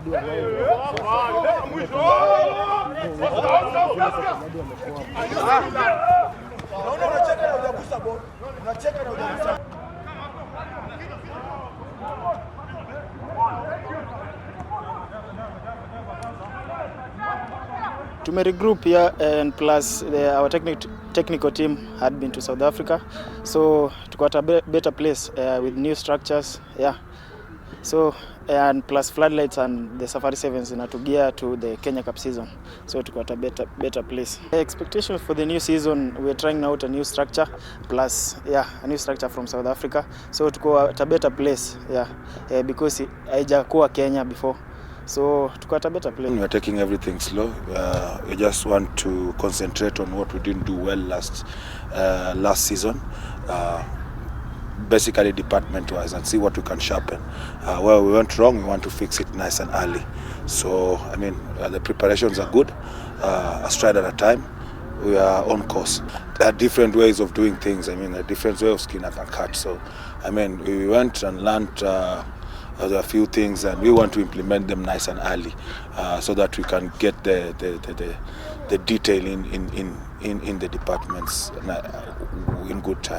To regroup here, and plus our technical team had been to South Africa, so to got a better place with new structures, yeah. So and plus floodlights and the Safari Sevens to gear to the Kenya Cup season, so to got a better place. The expectations for the new season, we're trying out a new structure, plus a new structure from South Africa, so to go at a better place, because haijakuwa Kenya before. So to got a better place. We are taking everything slow. We just want to concentrate on what we didn't do well last season, basically department-wise, and see what we can sharpen. Where we went wrong, we want to fix it nice and early. So I mean, the preparations are good. A stride at a time. We are on course. There are different ways of doing things. I mean, a different way of skin and cut. So I mean, we went and learned. There are a few things, and we want to implement them nice and early, so that we can get the detail in the departments in good time.